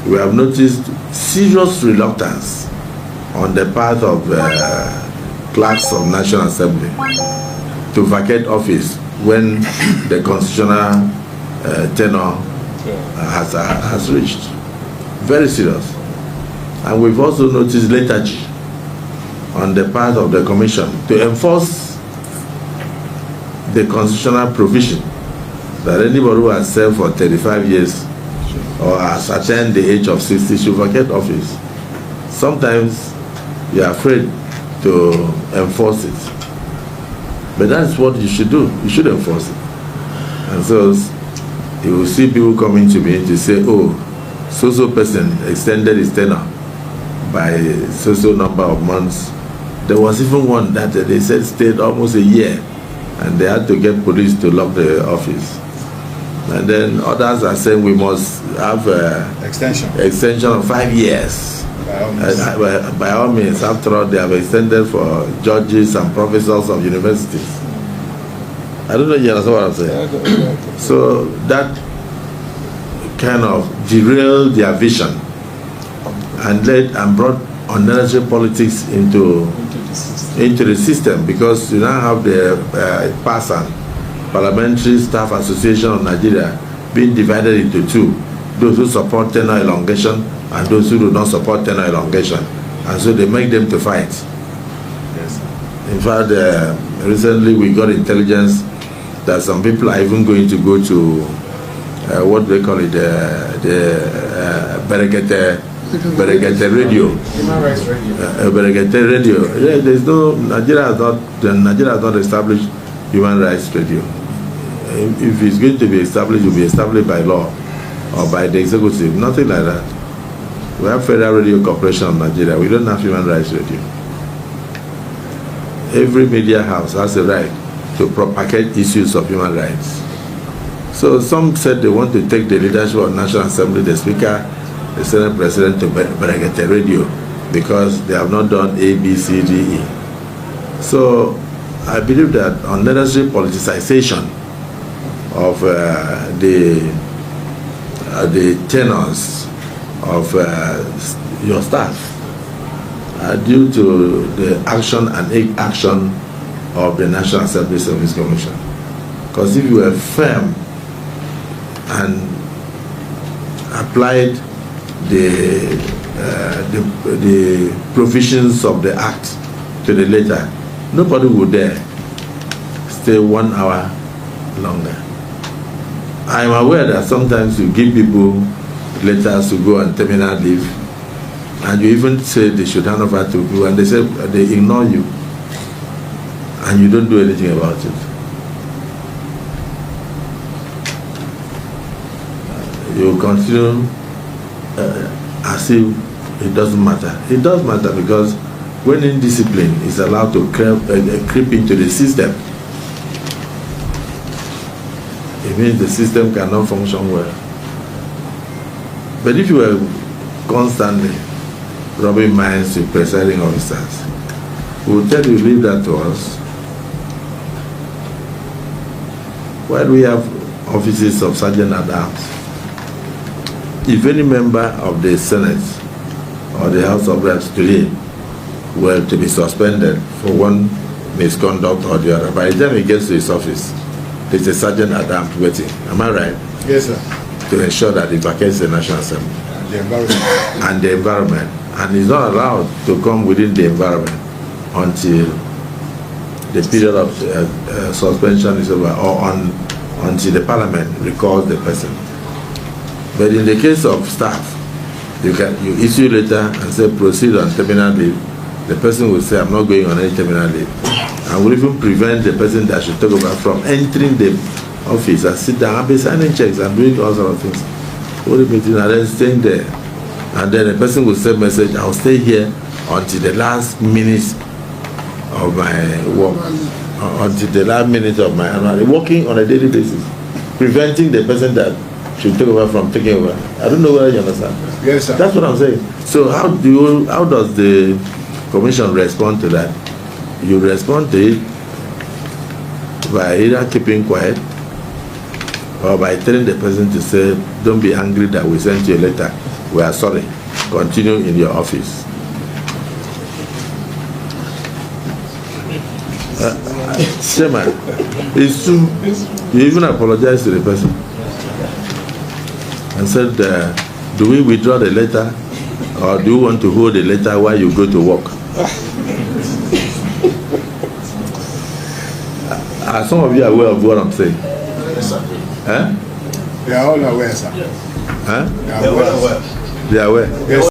we have noticed serious reluctance on the part of clerks of National Assembly to vacate office when the constitutional tenure has reached. Very serious. And we've also noticed lethargy on the part of the Commission to enforce the constitutional provision that anybody who has served for 35 years or has attained the age of 60 should vacate office. Sometimes you are afraid to enforce it. But that's what you should do. You should enforce it. And so you will see people coming to me to say, oh, so person extended his tenure by so number of months. There was even one that they said stayed almost a year, and they had to get police to lock the office. And then others are saying we must have extension of 5 years. By all means, after all, they have extended for judges and professors of universities. I don't know if you understand what I'm saying. So that kind of derailed their vision and brought unnecessary politics into the system, because you now have the PASAN, Parliamentary Staff Association of Nigeria, being divided into two: those who support tenure elongation and those who do not support tenure elongation. And so they make them to fight. Yes. In fact, recently we got intelligence that some people are even going to go to what they call it, the Berekete radio. Human Rights Radio. Berekete radio. Yeah, there's no, Nigeria has not established Human Rights Radio. If it's going to be established, it will be established by law or by the executive. Nothing like that. We have Federal Radio Corporation of Nigeria. We don't have Human Rights Radio. Every media house has a right to propagate issues of human rights. So some said they want to take the leadership of National Assembly, the Speaker, the Senate President, to Berekete Radio because they have not done A, B, C, D, E. So I believe that unnecessary politicization of the tenures of your staff due to the action and inaction of the National Assembly Service Commission. Because if you were firm and applied the provisions of the Act to the letter, nobody would dare stay 1 hour longer. I am aware that sometimes you give people letters to go on terminal leave, and you even say they should hand over to you, and they say they ignore you, and you don't do anything about it. You continue as if it doesn't matter. It does matter, because when indiscipline is allowed to creep into the system, it means the system cannot function well. But if you are constantly robbing minds to presiding officers, we will tell you, leave that to us. Why do we have offices of sergeant at arms? If any member of the Senate or the House of Reps today were to be suspended for one misconduct or the other, by the time he gets to his office, there's a sergeant at arms waiting. Am I right? Yes, sir. To ensure that he vacates the National Assembly. And the environment. And he's not allowed to come within the environment until the period of suspension is over, or until the Parliament recalls the person. But in the case of staff, you issue letter and say proceed on terminal leave. The person will say, I'm not going on any terminal leave, and will even prevent the person that should take over from entering the office and sit down and be signing checks and doing all sorts of things. Hold the meeting and then staying there. And then the person will send message, I'll stay here until the last minute of my work, until the last minute of my annual, working on a daily basis, preventing the person that should take over from taking over. I don't know whether you understand. Yes, sir. That's what I'm saying. So how does the Commission respond to that? You respond to it by either keeping quiet or by telling the person to say, don't be angry that we sent you a letter. we are sorry. Continue in your office. Chairman, it's true. You even apologize to the person and said, do we withdraw the letter, or do you want to hold the letter while you go to work? Are some of you aware of what I'm saying? Yes, sir. Huh? They are all aware, sir. Huh? They are aware. They are aware. Yes.